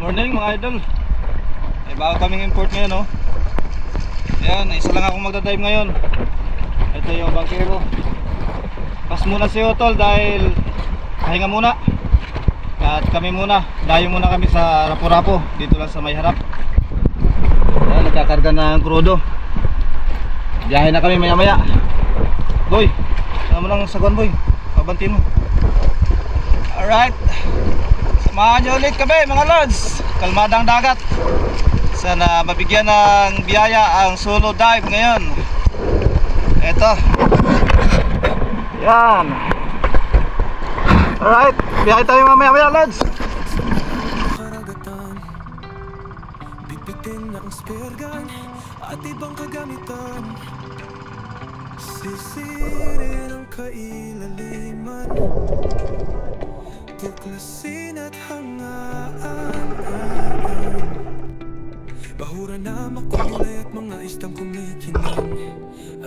Morning mga idol. May bago kaming import ngayon, oh. Ayan, isa lang akong magdadive ngayon. Ito yung bangkero. Pas muna si Otol dahil pahinga muna. At kami muna, dayo muna kami sa Rapu-Rapu, dito lang sa may harap. Ayan, nagkakarga ng krudo. Biyahe na kami maya maya. Boy, ano mo lang saguan, boy. Pabantin mo. Alright, samahan nyo ulit kami mga lods. Kalmadang dagat. Sana mabigyan ng biyaya ang solo dive ngayon. Eto. Yan. Alright, biyahe tayo mamaya lods. Karagatan, bibitin ang spear gun at ibang kagamitan. Sisirin ang kailaliman, tuklasin at hangaan. Bahura na makulay at mga istang kumikinang.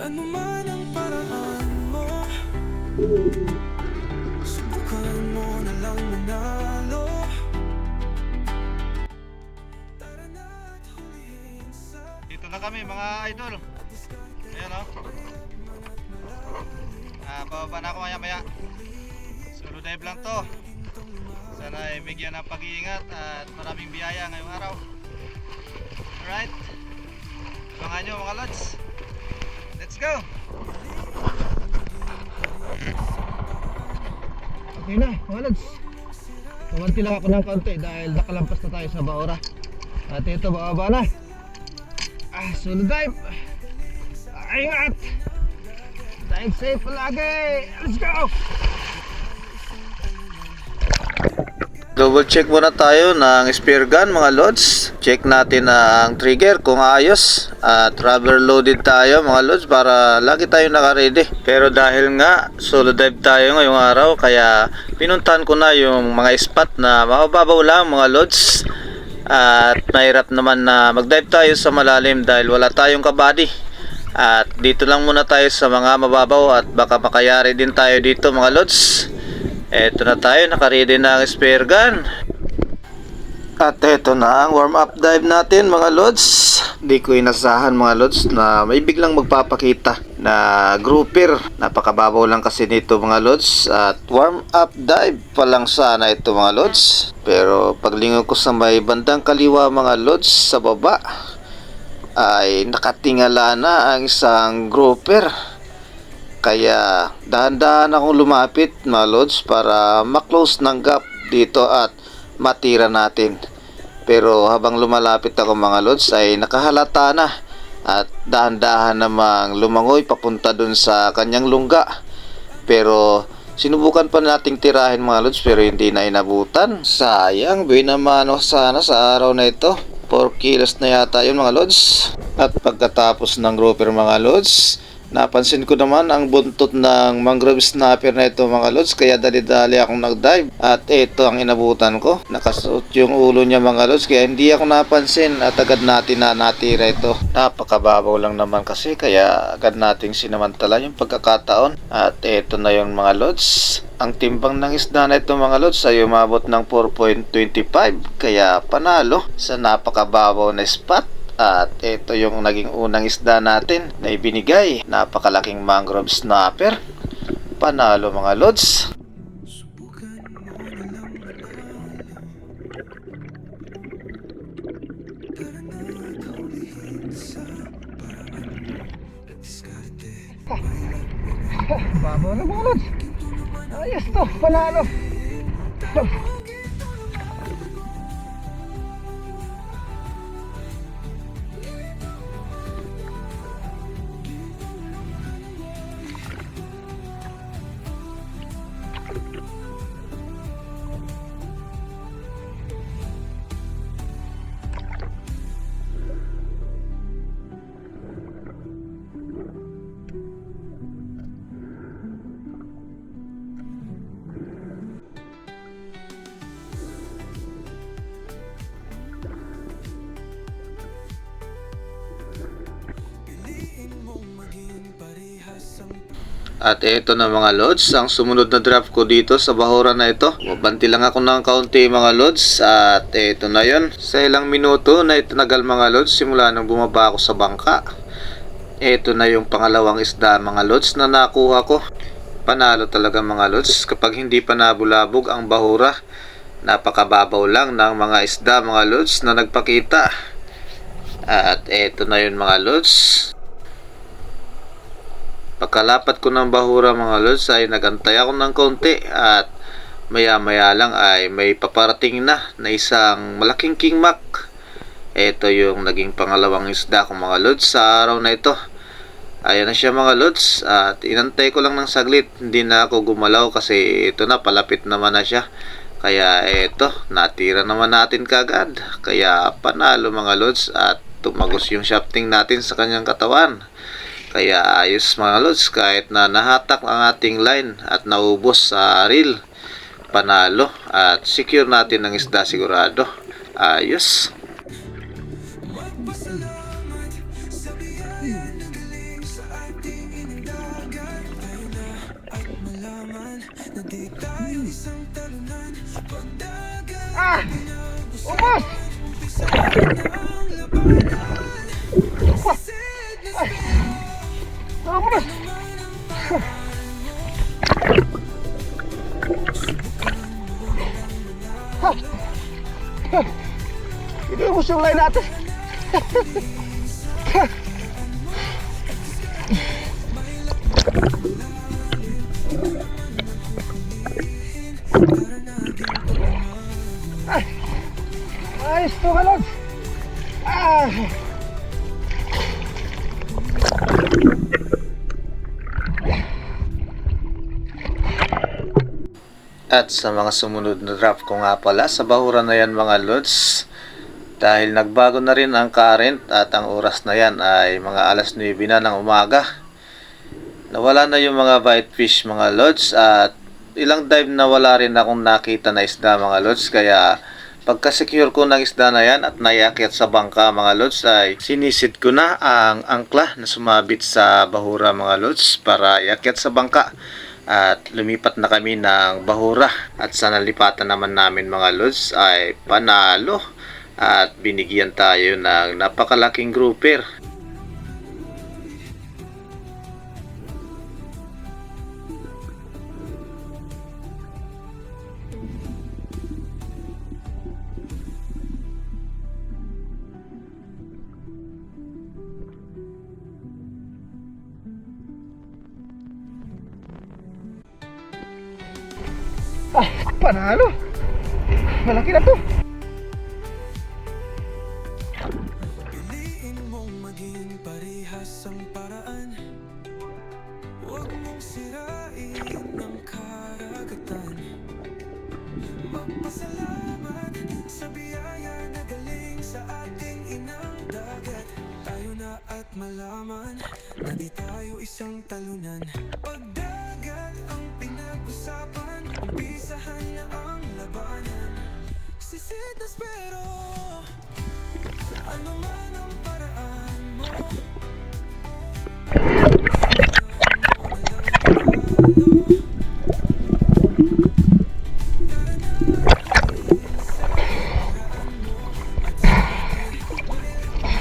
Ano man ang paraan mo, subukan mo na lang manalo. Tara na at hulihin sa Dito na kami mga idol. Ayan, oh. Bababa na ako maya maya. Solo dive lang to. Sana ay bigyan ng pag-iingat at maraming biyaya ngayong araw. Alright, abangan nyo mga lods. Let's go. Okay na mga lods, kumanti lang ako ng kaunti dahil nakalampas na tayo sa Baora. At ito, bababa na. Solo dive. Ingat, dive safe palagi. Let's go. Double check muna tayo ng spear gun mga lods. Check natin na ang trigger kung ayos. At rubber loaded tayo mga lods para lagi tayo naka-ready. Pero dahil nga solo dive tayo ngayong araw, kaya pinuntahan ko na yung mga spot na mababaw lang mga lods. At mahirap naman na mag-dive tayo sa malalim dahil wala tayong kabady. At dito lang muna tayo sa mga mababaw at baka makayari din tayo dito mga lods. Eto na tayo, naka-ready na ang spear gun. At eto na ang warm-up dive natin mga lods. Di ko inasahan mga lods na may biglang magpapakita na grouper. Napakababaw lang kasi nito mga lods. At warm-up dive pa lang sana ito mga lods. Pero paglingon ko sa may bandang kaliwa mga lods sa baba, ay nakatingala na ang isang grouper. Kaya dahan-dahan akong lumapit mga lods para maklose ng gap dito at matira natin. Pero habang lumalapit ako mga lods ay nakahalata na at dahan-dahan namang lumangoy papunta dun sa kanyang lungga. Pero sinubukan pa nating tirahin mga lods pero hindi na inabutan. Sayang, binamano sana sa araw na ito. 4 kilos na yata yun mga lods. At pagkatapos ng grouper mga lods, napansin ko naman ang buntot ng mangrove snapper na ito mga lods, kaya dali-dali akong nag-dive at ito ang inabutan ko. Nakasuot yung ulo niya mga lods, kaya hindi ako napansin at agad natin na natira ito. Napakababaw lang naman kasi kaya agad nating sinamantala yung pagkakataon. At ito na yung mga lods. Ang timbang ng isda na ito mga lods ay umabot ng 4.25, kaya panalo sa napakababaw na spot. At ito yung naging unang isda natin na ibinigay. Napakalaking mangrove snapper. Panalo mga lods. subukan mo na lang manalo. Tara na at hulihin sa paraan at diskarte. Babaw na mga lods. Ayos to, panalo. At ito na mga lods, ang sumunod na draft ko dito sa bahura na ito. Mabanti lang ako ng kaunti mga lods at ito na yon. Sa ilang minuto na itinagal mga lods simula nang bumaba ako sa bangka. Ito na yung pangalawang isda mga lods na nakuha ko. Panalo talaga mga lods kapag hindi pa nabulabog ang bahura. Napakababaw lang ng mga isda mga lods na nagpakita. At ito na yun mga lods. Pagkalapat ko ng bahura mga lods ay nagantay ako ng konti at maya maya lang ay may paparating na isang malaking kingmak. Ito yung naging pangalawang isda ko mga lods sa araw na ito. Ayan na siya mga lods at inantay ko lang ng saglit, hindi na ako gumalaw kasi ito na palapit naman na siya. Kaya ito, natira naman natin kagad. Kaya panalo mga lods at tumagos yung shafting natin sa kanyang katawan. Kaya ayos mga lods, kahit na nahatak ang ating line at naubos sa reel, panalo at secure natin ang isda sigurado. Ayos. Magpasalamat sa biyaya na galing sa ating indagat. Tayo na at malaman na di tayo isang talunan. Pagdagat Ubos! umpisa na ang labanan. Sisid na Ubos! Hindi ubos yung line natin. Ay! Ayos to ka Lods! Ah! At sa mga sumunod na draft ko nga pala sa bahura na yan mga lods, dahil nagbago na rin ang current at ang oras na yan ay mga alas 9 na ng umaga. Nawala na yung mga bite fish mga lods at ilang dive na wala rin akong nakita na isda mga lods. Kaya pagka-secure ko ng isda na yan at naiakyat sa bangka mga lods ay sinisid ko na ang angkla na sumabit sa bahura mga lods para iakyat sa bangka. At lumipat na kami ng bahura at sa nalipatan naman namin mga lods ay panalo at binigyan tayo ng napakalaking grouper. Ah, panalo! Malaki na to! Piliin mong maging parehas ang paraan. Huwag mong sirain ang karagatan. Magpasalamat sa biyaya na galing sa ating inang dagat. Tayo na at malaman na di tayo isang talunan. Pagdagat ang pinag-usapan, umpisahan na ang labanan. Sisid na pero ano man ang paraan mo.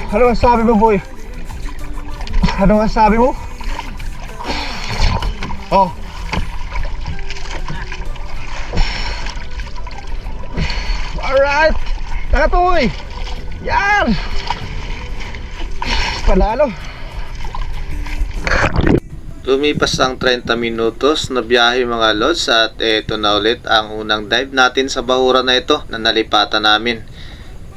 Ano ang sabi mo boy? Ano ang sabi mo? Oh. Alright! Nakatuloy! Yan! Panalo! Lumipas ang 30 minutos na biyahe mga lods at eto na ulit ang unang dive natin sa bahura na ito na nalipatan namin.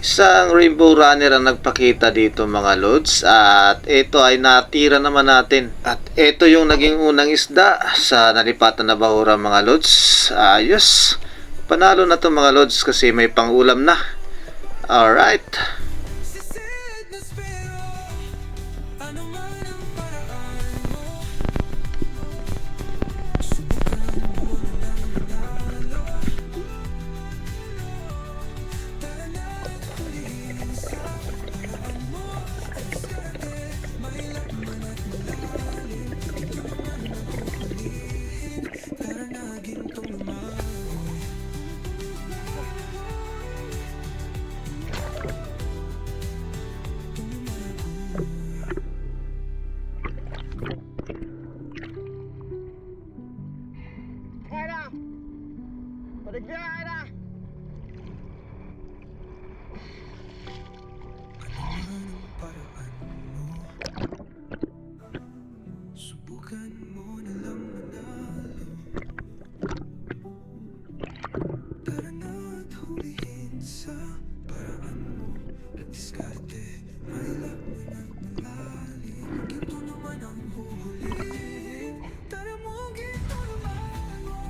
Isang rainbow runner ang nagpakita dito mga lods at ito ay natira naman natin. At ito yung naging unang isda sa nalipatan na bahura mga lods. Ayos! Panalo na to mga lods kasi may pangulam na. Alright! Sisid na pero ano man ang paraan mo. Subukan mo na lang manalo. Tara na tuloy sa paraan mo. Kasi may lakman at malalim. Tingnan ang Nagbiyahe na! Anong paraan mo? Subukan mo na lang manalo. Tara na at hulihin sa paraan mo. At diskarte, mahilap mo ng malalim. Ginto naman ang huhulihin. Tara mo, ginto naman mo.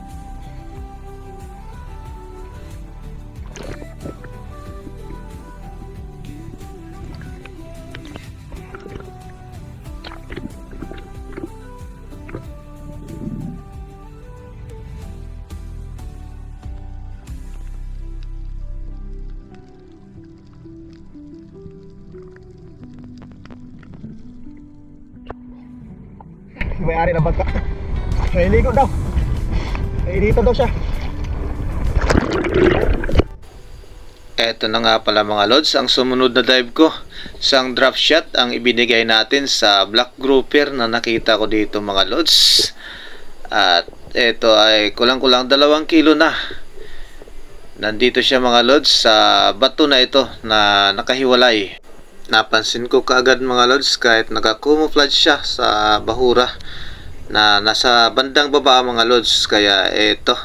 May-ari ng bangka. Nailigo daw. Dito daw siya. Eto na nga pala mga lods, ang sumunod na dive ko. Isang drop shot ang ibinigay natin sa black grouper na nakita ko dito mga lods. At eto ay kulang-kulang 2 kilo na. Nandito siya mga lods sa bato na ito na nakahiwalay. Napansin ko kaagad mga lods kahit naka-camouflage siya sa bahura na nasa bandang baba mga lods. Kaya eto,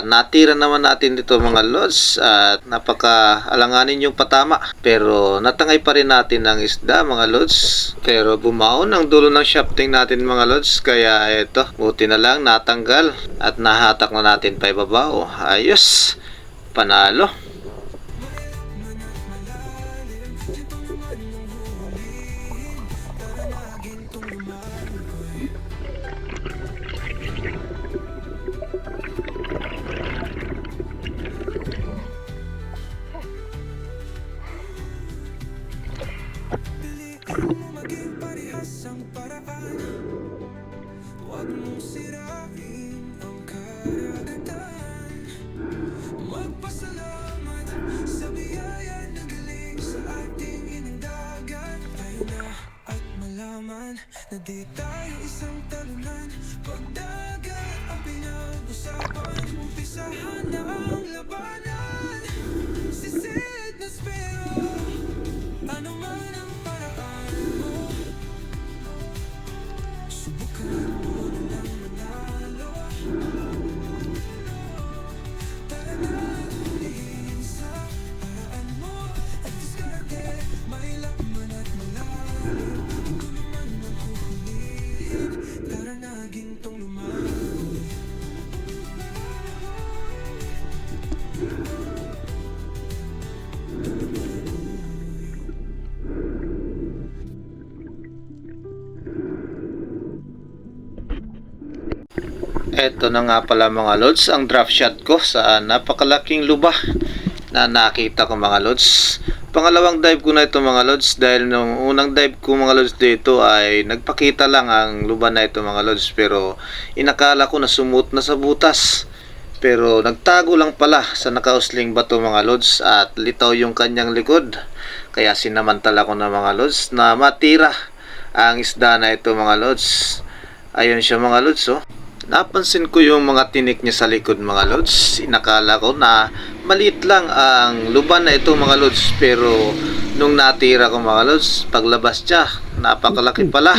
natira naman natin dito mga lods at napaka-alanganin yung patama. Pero natangay pa rin natin ang isda mga lods. Pero bumaon ang dulo ng shafting natin mga lods. Kaya eto, buti na lang natanggal at nahatak na natin pa ibabaw. Ayos, panalo. Maging parehas ang paraan. Huwag mong sirain ang karagatan. Magpasalamat sa biyaya na galing sa ating inang dagat. Tayo na at malaman na di tayo isang talunan. Pagdagat ang pinag-usapan, umpisahan na ang labanan. Sisid na spero, ano man ang paraan mo. Subukan mo na lang manalo. Tara na at hulihin sa paraan mo. At diskarte, mahilap man at malalim. Ikaw naman ang huhulihin. Tara na, gintong lumago. Eto na nga pala mga lods, ang drop shot ko sa napakalaking lubak na nakita ko mga lods. Pangalawang dive ko na ito mga lods dahil nung unang dive ko mga lods dito ay nagpakita lang ang luban na ito mga lods, pero inakala ko na sumut na sa butas. Pero nagtago lang pala sa nakausling bato mga lods at litaw yung kanyang likod. Kaya sinamantala ko na mga lods na matira ang isda na ito mga lods. Ayun siya mga lods oh. Napansin ko yung mga tinik niya sa likod mga lods. Inakala ko na maliit lang ang luban na ito mga lods, pero nung natira ko mga lods, paglabas niya napakalaki pala.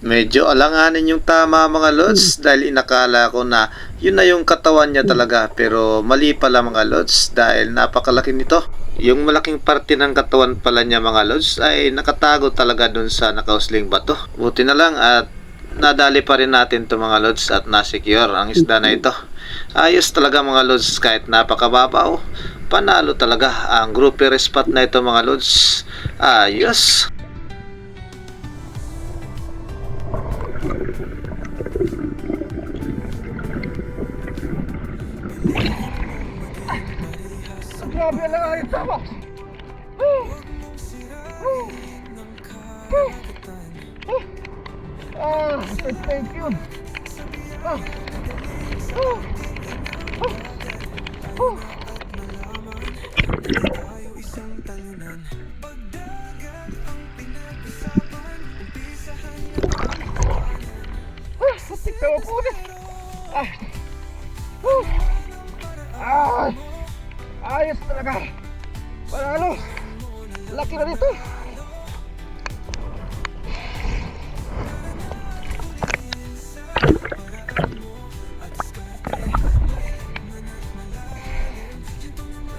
Medyo alanganin yung tama mga lods dahil inakala ko na yun na yung katawan niya talaga, pero mali pala mga lods dahil napakalaki nito. Yung malaking parte ng katawan pala niya mga lods ay nakatago talaga dun sa nakausling bato. Buti na lang at nadali pa rin natin to mga lods at nasecure ang isda na ito. Ayos talaga mga lods kahit napakababaw. Panalo talaga ang grouper spot na ito mga lods. Ayos. Grabe ang langanin tama. Thank you. Tayo isang talunan. Pagdagat ang pinag-usapan, umpisahan na. Tik na po na. Ayos talaga. Panalo. Laki na dito.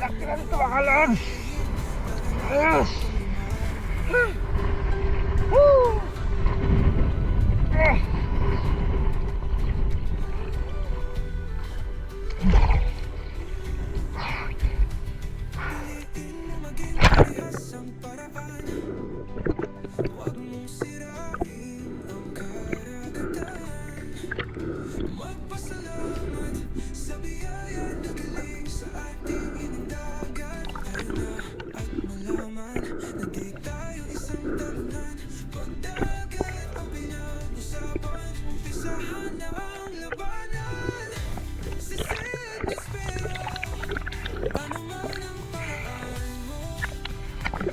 Laki na dito mga lods. Ayos. Woo! Eh. Isang paraan, huwag mong sirain ang karagatan. Magpasalamat sa biyaya na galing sa ating inindagan. Tayo na at malaman na di tayo isang talunan. Pagdagat ang pinag-usapan, umpisahan na ang labanan. Sisid espero, ano man ang paraan mo. Ano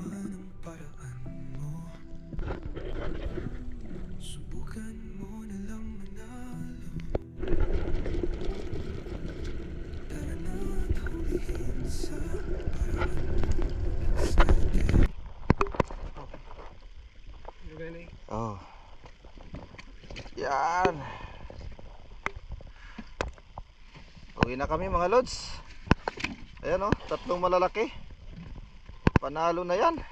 man ang paraan mo, subukan mo na lang manalo. Tara na at hulihin sa paraan. Oh. Yan. Uwi na kami mga lods. Ayan oh, tatlong malalaki. Panalo na yan.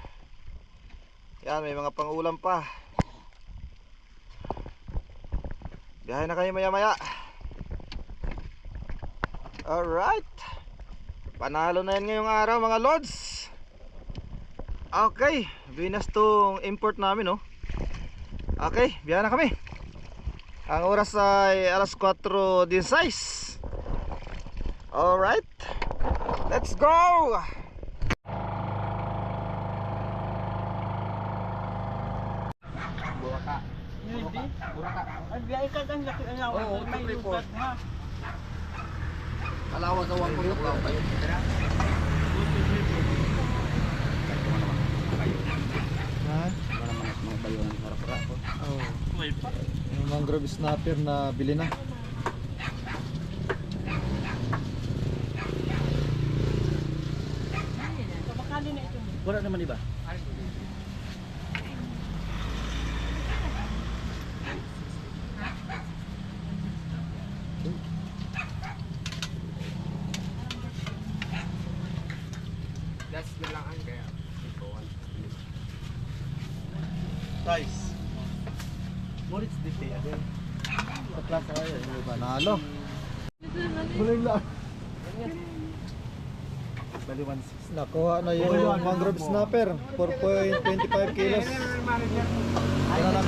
Yan, may mga pangulam pa. Biyahe na kami maya maya. Alright. Panalo na yan ngayong araw mga lods. Okay, binas tong import namin oh. Okay, biyahe na kami. Ang oras ay alas 4:16. Alright, let's go! Ay, biyahe ka dyan, laki ang lawa. Oo, may lugat ha. Kalawag sa 1 puyok lang kayo. Ha? Oo. Yung mangrove snapper na bili na. Kabakali na ito. Wala naman iba. Guys, Moritz dito yan. patlas na kayo. Panalo. Buling lang. Bali 1.6. Nakuha na yung mangrove snapper. 4.25 kilos. Kaya lang